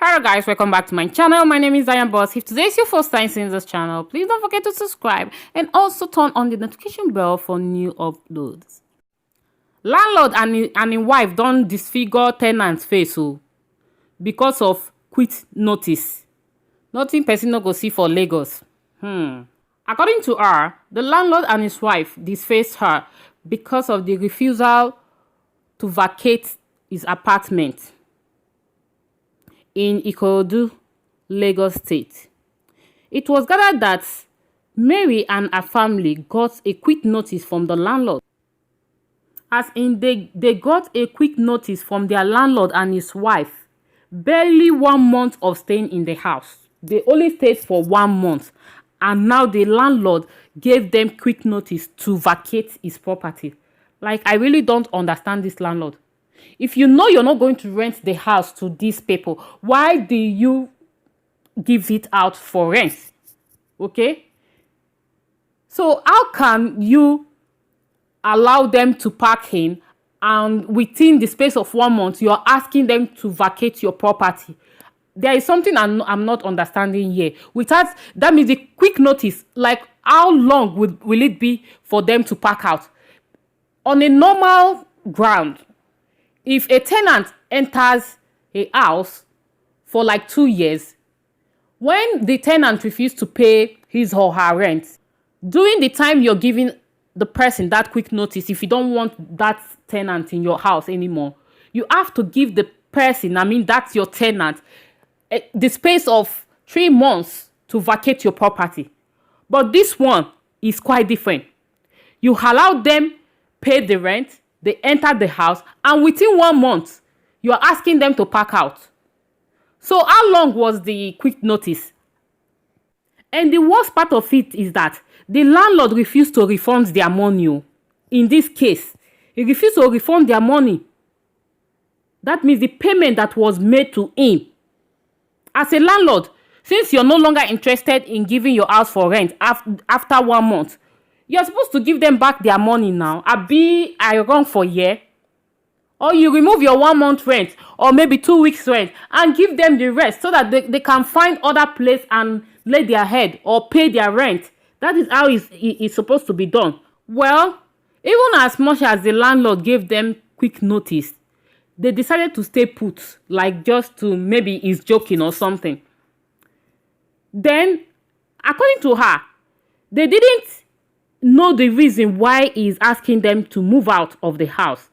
Hello guys, welcome back to my channel. My name is Zion Boss. If today is your first time seeing this channel, please don't forget to subscribe and also turn on the notification bell for new uploads. Landlord and his wife don't disfigure tenant's face because of quit notice. Nothing person no go see for Lagos. According to her, the landlord and his wife disfaced her because of the refusal to vacate his apartment in Ikorodu, Lagos State. It was gathered that Mary and her family got a quick notice from the landlord. As in, they got a quick notice from their landlord and his wife. Barely 1 month of staying in the house. They only stayed for 1 month. And now the landlord gave them quick notice to vacate his property. Like, I really don't understand this landlord. If you know you're not going to rent the house to these people, why do you give it out for rent? Okay? So how can you allow them to park in and within the space of 1 month, you're asking them to vacate your property? There is something I'm not understanding here. That means the quick notice, like how long will it be for them to park out? On a normal ground, if a tenant enters a house for like 2 years, when the tenant refuses to pay his or her rent, during the time you're giving the person that quick notice, if you don't want that tenant in your house anymore, you have to give the person, that's your tenant, the space of 3 months to vacate your property. But this one is quite different. You allow them pay the rent, they enter the house, and within 1 month, you are asking them to pack out. So how long was the quick notice? And the worst part of it is that the landlord refused to refund their money. In this case, he refused to refund their money. That means the payment that was made to him. As a landlord, since you're no longer interested in giving your house for rent after 1 month, you're supposed to give them back their money now. I wrong for a year? Or you remove your 1 month rent or maybe 2 weeks rent and give them the rest so that they can find other place and lay their head or pay their rent. That is how it's supposed to be done. Well, even as much as the landlord gave them quick notice, they decided to stay put, like just to maybe he's joking or something. Then, according to her, they didn't know the reason why he's asking them to move out of the house.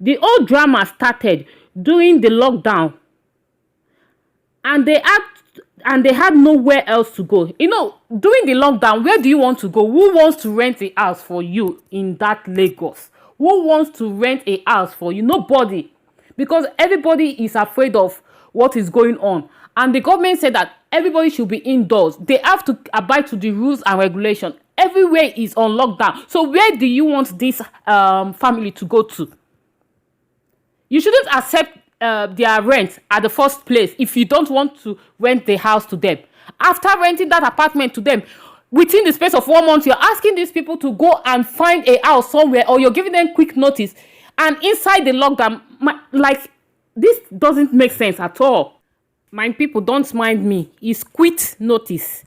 The whole drama started during the lockdown, and they had nowhere else to go. During the lockdown, where do you want to go? Who wants to rent a house for you in that Lagos? Who wants to rent a house for you? Nobody. Because everybody is afraid of what is going on. And the government said that everybody should be indoors. They have to abide to the rules and regulations. Everywhere is on lockdown. So where do you want this family to go to? You shouldn't accept their rent at the first place if you don't want to rent the house to them. After renting that apartment to them, within the space of 1 month, you're asking these people to go and find a house somewhere, or you're giving them quick notice. And inside the lockdown, this doesn't make sense at all. My people, don't mind me. It's quit notice.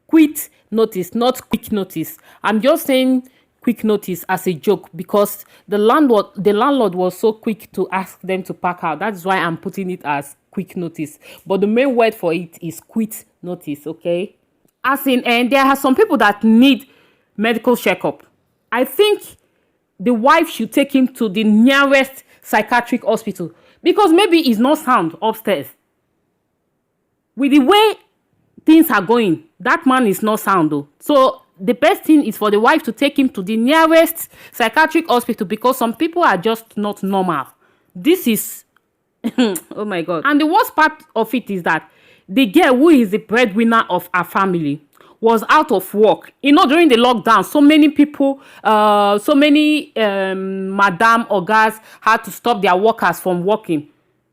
Quit notice, not quick notice. I'm just saying quick notice as a joke because the landlord was so quick to ask them to pack out. That's why I'm putting it as quick notice. But the main word for it is quit notice, okay? As in, and there are some people that need medical checkup. I think the wife should take him to the nearest psychiatric hospital because maybe he's not sound upstairs. With the way things are going, that man is not sound though. So the best thing is for the wife to take him to the nearest psychiatric hospital because some people are just not normal. This is oh my God. And the worst part of it is that the girl who is the breadwinner of her family was out of work. During the lockdown, so many people, madam or guys had to stop their workers from working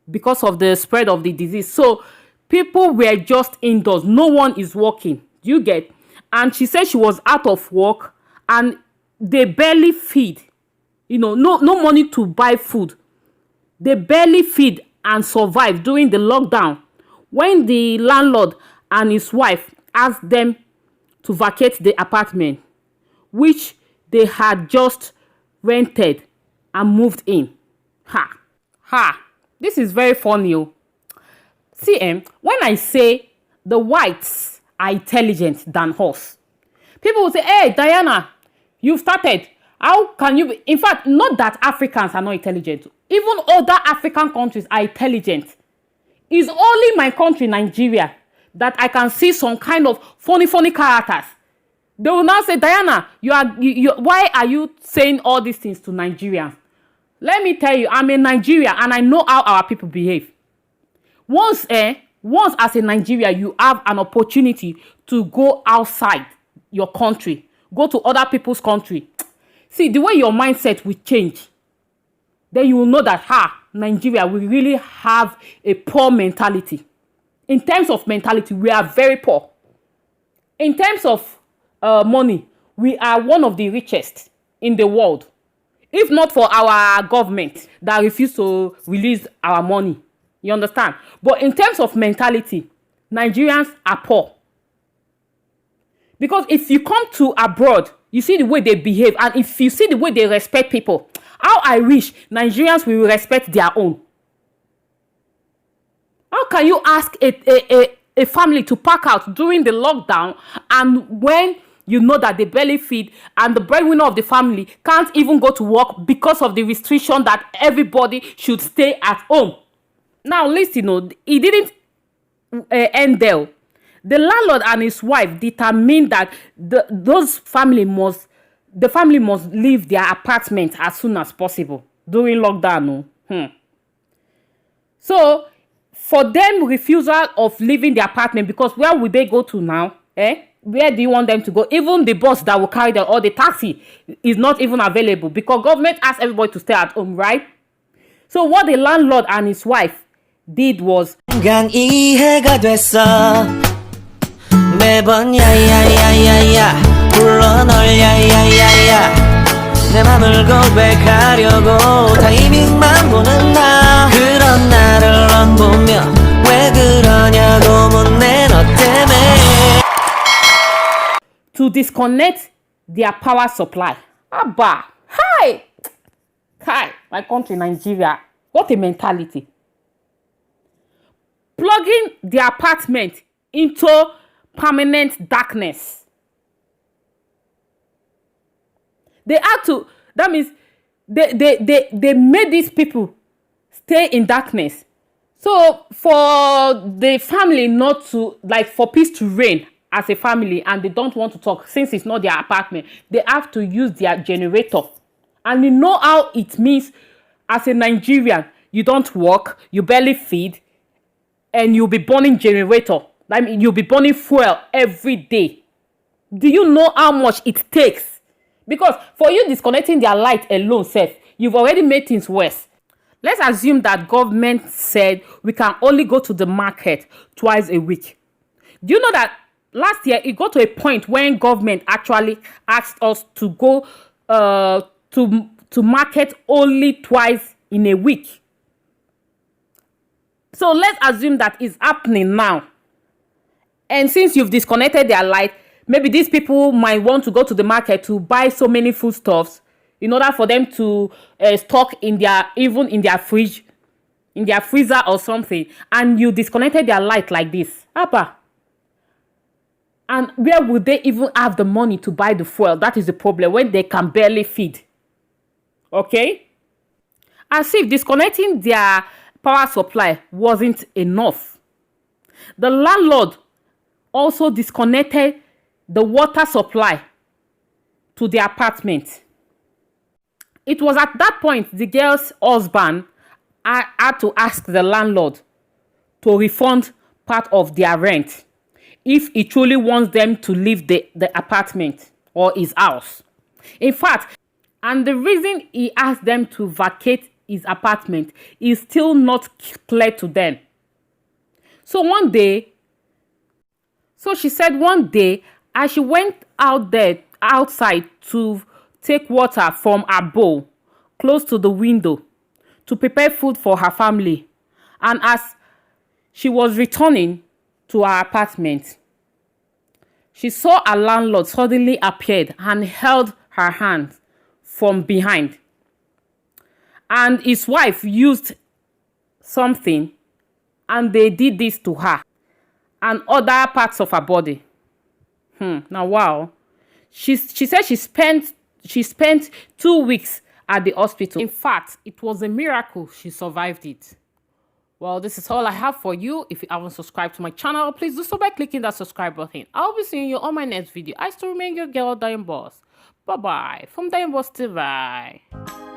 because of the spread of the disease. So people were just indoors. No one is working. Do you get? And she said she was out of work and they barely feed. No money to buy food. They barely feed and survive during the lockdown. when the landlord and his wife asked them to vacate the apartment, which they had just rented and moved in. This is very funny. Oh. See, when I say the whites are intelligent than us, people will say, hey, Diana, you've started. How can you be? In fact, not that Africans are not intelligent. Even other African countries are intelligent. It's only my country, Nigeria, that I can see some kind of funny characters. They will now say, Diana, why are you saying all these things to Nigerians? Let me tell you, I'm in Nigeria and I know how our people behave. Once as a Nigeria, you have an opportunity to go outside your country, go to other people's country. See, the way your mindset will change, then you will know that, Nigeria, we really have a poor mentality. In terms of mentality, we are very poor. In terms of money, we are one of the richest in the world. If not for our government that refuse to release our money. You understand? But in terms of mentality, Nigerians are poor. Because if you come to abroad, you see the way they behave, and if you see the way they respect people, how I wish Nigerians will respect their own. How can you ask a family to pack out during the lockdown, and when you know that they barely feed and the breadwinner of the family can't even go to work because of the restriction that everybody should stay at home? Now listen, it didn't end there. The landlord and his wife determined that the family must leave their apartment as soon as possible during lockdown. So for them, refusal of leaving the apartment, because where would they go to now? Where do you want them to go? Even the bus that will carry them or the taxi is not even available because government asked everybody to stay at home, right? So what the landlord and his wife did was 매번 야야야야야 불러 널 야야야야 내 맘을 고백하려고 타이밍만 보는 나 그런 나를 넌 보며 왜 그러냐고 묻네 너 때문에 to disconnect their power supply. Abba, hi, my country Nigeria, what a mentality. Plugging the apartment into permanent darkness. They had to, that means they made these people stay in darkness. So for the family not to, like, for peace to reign as a family, and they don't want to talk since it's not their apartment, they have to use their generator. And you know how it means as a Nigerian, you don't work, you barely feed, and you'll be burning generator. I mean, you'll be burning fuel every day. Do you know how much it takes? Because for you disconnecting their light alone, Seth, you've already made things worse. Let's assume that government said we can only go to the market twice a week. Do you know that last year it got to a point when government actually asked us to go to market only twice in a week? So let's assume that it's happening now. And since you've disconnected their light, maybe these people might want to go to the market to buy so many foodstuffs in order for them to stock in their fridge, in their freezer or something. And you disconnected their light like this. Abba. And where would they even have the money to buy the fuel? That is the problem, when they can barely feed. Okay? As if disconnecting their power supply wasn't enough, the landlord also disconnected the water supply to the apartment. It was at that point the girl's husband had to ask the landlord to refund part of their rent if he truly wants them to leave the apartment or his house. In fact, and the reason he asked them to vacate his apartment is still not clear to them. So she said one day, as she went outside to take water from her bowl close to the window to prepare food for her family, and as she was returning to her apartment. She saw a landlord suddenly appeared and held her hand from behind. And his wife used something and they did this to her and other parts of her body. Now, wow. She said she spent 2 weeks at the hospital. In fact, it was a miracle she survived it. Well, this is all I have for you. If you haven't subscribed to my channel, please do so by clicking that subscribe button. I'll be seeing you on my next video. I still remain your girl, Diane Boss. Bye-bye. From Diane Boss TV.